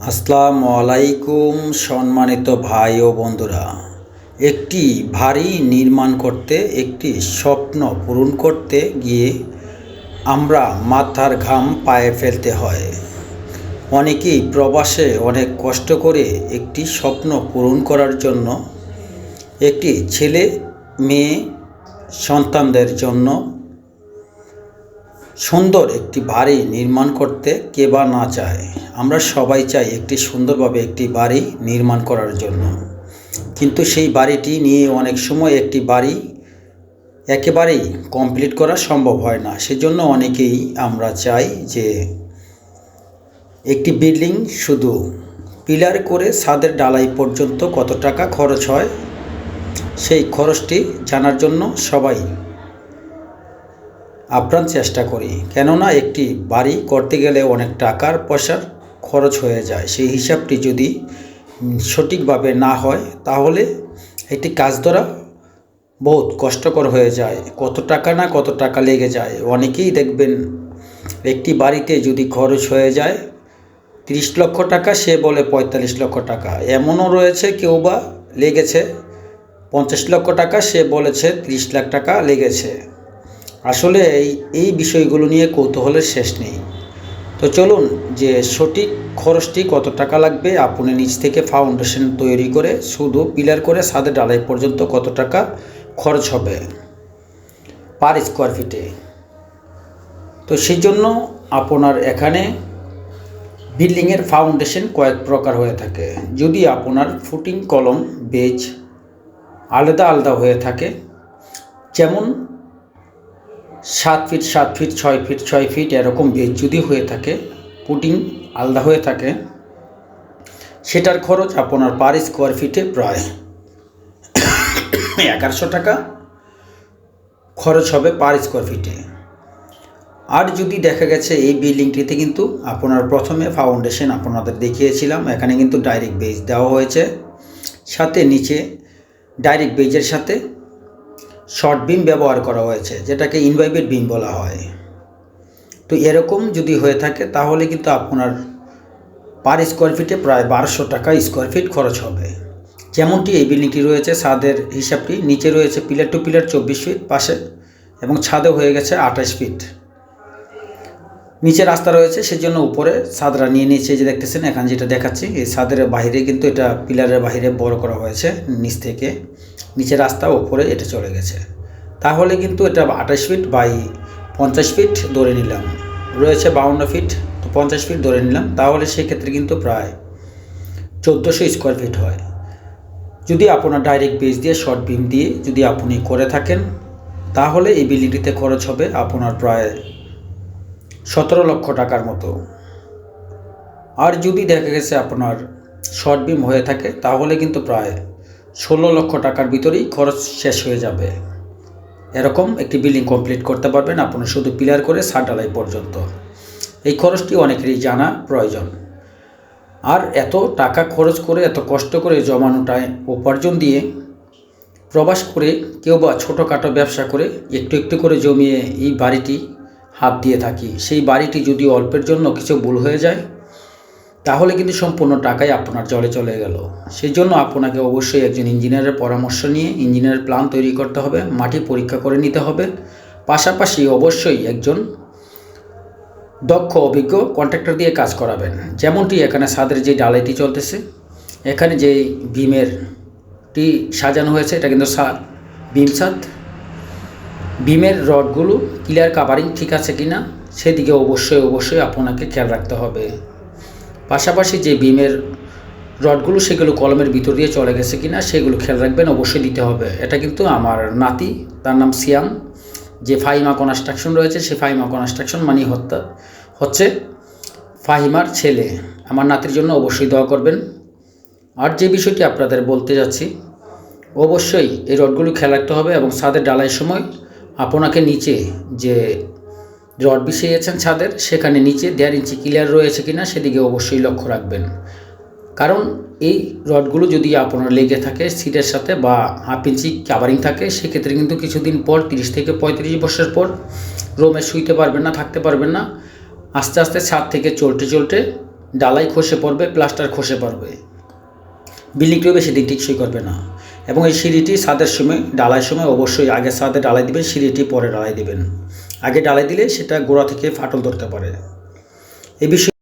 আসসালামু আলাইকুম সম্মানিত ভাই ও বন্ধুরা। একটি বাড়ি নির্মাণ করতে, একটি স্বপ্ন পূরণ করতে গিয়ে আমরা মাথার ঘাম পায়ে ফেলতে হয়। অনেকেই প্রবাসে অনেক কষ্ট করে একটি স্বপ্ন পূরণ করার জন্য, একটি ছেলে মেয়ে সন্তানদের জন্য সুন্দর একটি বাড়ি নির্মাণ করতে কে বা না চায়। আমরা সবাই চাই একটি সুন্দরভাবে একটি বাড়ি নির্মাণ করার জন্য, কিন্তু সেই বাড়িটি নিয়ে অনেক সময় একটি বাড়ি একেবারেই কমপ্লিট করা সম্ভব হয় না। সেজন্য অনেকেই আমরা চাই যে একটি বিল্ডিং শুধু পিলার করে ছাদের ঢালাই পর্যন্ত কত টাকা খরচ হয়, সেই খরচটি জানার জন্য সবাই আপ্রাণ চেষ্টা করি। কেননা একটি বাড়ি করতে গেলে অনেক টাকার পয়সার খরচ হয়ে যায়। সেই হিসাবটি যদি সঠিকভাবে না হয় তাহলে একটি কাজ ধরা বহুত কষ্টকর হয়ে যায়। কত টাকা লেগে যায়। অনেকেই দেখবেন একটি বাড়িতে যদি খরচ হয়ে যায় 30 লক্ষ টাকা, সে বলে 45 লক্ষ টাকা। এমনও রয়েছে কেউ বা লেগেছে 50 লক্ষ টাকা, সে বলেছে 30 লাখ টাকা লেগেছে। আসলে এই বিষয়গুলো নিয়ে কৌতূহলের শেষ নেই। তো চলুন যে সঠিক খরচটি কত টাকা লাগবে, আপনি নিচ থেকে ফাউন্ডেশন তৈরি করে শুধু পিলার করে ছাদে ঢালাই পর্যন্ত কত টাকা খরচ হবে পার স্কোয়ার ফিটে। তো সেই জন্য আপনার এখানে বিল্ডিংয়ের ফাউন্ডেশন কয়েক প্রকার হয়ে থাকে। যদি আপনার ফুটিং কলম বেজ আলাদা আলাদা হয়ে থাকে, যেমন 7 ফিট 7 ফিট 6 ফিট 6 ফিট এরকম বেজ যদি হয়ে থাকে, পুটিং আলাদা হয়ে থাকে, সেটার খরচ আপনার পার স্কোয়ার ফিটে প্রায় 1100 টাকা খরচ হবে পার স্কোয়ার ফিটে। আর যদি দেখা গেছে এই বিল্ডিংটিতে কিন্তু আপনার প্রথমে ফাউন্ডেশন আপনাদের দেখিয়েছিলাম, এখানে কিন্তু ডাইরেক্ট বেজ দেওয়া হয়েছে, সাথে নিচে ডাইরেক্ট বেজের সাথে শর্ট বিম ব্যবহার করা হয়েছে, যেটাকে ইনভাইবেড বিম বলা হয়। তো এরকম যদি হয়ে থাকে তাহলে কিন্তু আপনার পার স্কোয়ার ফিটে প্রায় 1200 টাকা স্কোয়ার ফিট খরচ হবে। যেমনটি এই বিল্ডিংটি রয়েছে, ছাদের হিসাবটি নিচে রয়েছে পিলার টু পিলার 24 ফিট পাশে, এবং ছাদে হয়ে গেছে 28 ফিট। নিচে রাস্তা রয়েছে, সেজন্য উপরে ছাদরা নিয়ে নিয়েছে। যে দেখতেছেন এখানে যেটা দেখাচ্ছি, এই ছাদের বাইরে কিন্তু এটা পিলারের বাইরে বড় করা হয়েছে, নিচ থেকে নিচে রাস্তা, উপরে এটা চলে গেছে। তাহলে কিন্তু এটা 28 ফিট বাই 50 ফিট ধরে নিলাম, রয়েছে 52 ফিট, তো 50 ফিট ধরে নিলাম। তাহলে সেক্ষেত্রে কিন্তু প্রায় 1400 স্কোয়ার ফিট হয়। যদি আপনার ডাইরেক্ট বেজ দিয়ে শর্ট বিম দিয়ে যদি আপনি করে থাকেন, তাহলে এই বিল্ডিংটিতে খরচ হবে আপনার প্রায় 17 লক্ষ টাকার মতো। আর যদি দেখা গেছে আপনার শর্ট বিম হয়ে থাকে, তাহলে কিন্তু প্রায় 16 লক্ষ টাকার ভিতরেই খরচ শেষ হয়ে যাবে। এরকম একটি বিল্ডিং কমপ্লিট করতে পারবেন আপনার শুধু পিলার করে ছাদ ঢালাই পর্যন্ত। এই খরচটি অনেকেরই জানা প্রয়োজন। আর এত টাকা খরচ করে, এত কষ্ট করে জমানোটায় উপার্জন দিয়ে প্রবাস করে কেউ বা ছোটোখাটো ব্যবসা করে একটু একটু করে জমিয়ে এই বাড়িটি হাত দিয়ে থাকি। সেই বাড়িটি যদি অল্পের জন্য কিছু ভুল হয়ে যায়, তাহলে কিন্তু সম্পূর্ণ টাকাই আপনার জলে চলে গেল। সেই জন্য আপনাকে অবশ্যই একজন ইঞ্জিনিয়ারের পরামর্শ নিয়ে ইঞ্জিনিয়ারের প্ল্যান তৈরি করতে হবে, মাটি পরীক্ষা করে নিতে হবে। পাশাপাশি অবশ্যই একজন দক্ষ অভিজ্ঞ কন্ট্রাক্টর দিয়ে কাজ করাবেন। যেমনটি এখানে ছাদের যে ঢালাইটি চলতেছে, এখানে যে বিমেরটি সাজানো হয়েছে, এটা কিন্তু বিম ছাদ। বিমের রডগুলো ক্লিয়ার কাভারিং ঠিক আছে কিনা সেদিকে অবশ্যই আপনাকে খেয়াল রাখতে হবে। পাশাপাশি যে বিমের রডগুলো সেগুলো কলমের ভিতর দিয়ে চলে গেছে কিনা সেগুলো খেয়াল রাখবেন, অবশ্যই দিতে হবে। এটা কিন্তু আমার নাতি, তার নাম সিয়াম, যে ফাহিমা কনস্ট্রাকশন রয়েছে, সে ফাহিমা কনস্ট্রাকশন মানে হচ্ছে ফাহিমার ছেলে। আমার নাতির জন্য অবশ্যই দোয়া করবেন। আর যে বিষয়টি আপনাদের বলতে যাচ্ছি, অবশ্যই এই রডগুলো খেয়াল রাখতে হবে। এবং ছাদের ঢালাইয়ের সময় আপনাকে নিচে যে রড বিছিয়েছেন ছাদের, সেখানে নিচে 1.5 ইঞ্চি ক্লিয়ার রয়েছে কিনা সেদিকে অবশ্যই লক্ষ্য রাখবেন। কারণ এই রডগুলো যদি আপনার লেগে থাকে সিটের সাথে বা 1/2 ইঞ্চি কাভারিং থাকে, সেক্ষেত্রে কিন্তু কিছুদিন পর 30 থেকে 35 বছর পর রুমে শুইতে পারবেন না, থাকতে পারবেন না। আস্তে আস্তে ছাদ থেকে চলতে ডালাই খসে পড়বে, প্লাস্টার খসে পড়বে, বিল্ডিংটিও বেশি দিন টিকসই করবে না। এবং এই সিঁড়িটি ছাদের সময়, ডালাইয়ের সময় অবশ্যই আগে ছাদে ডালাই দিবেন, সিঁড়িটি পরে ডালাই দিবেন। আগে ডালাই দিলে সেটা গোড়া থেকে ফাটল ধরতে পারে। এই বিষয়ে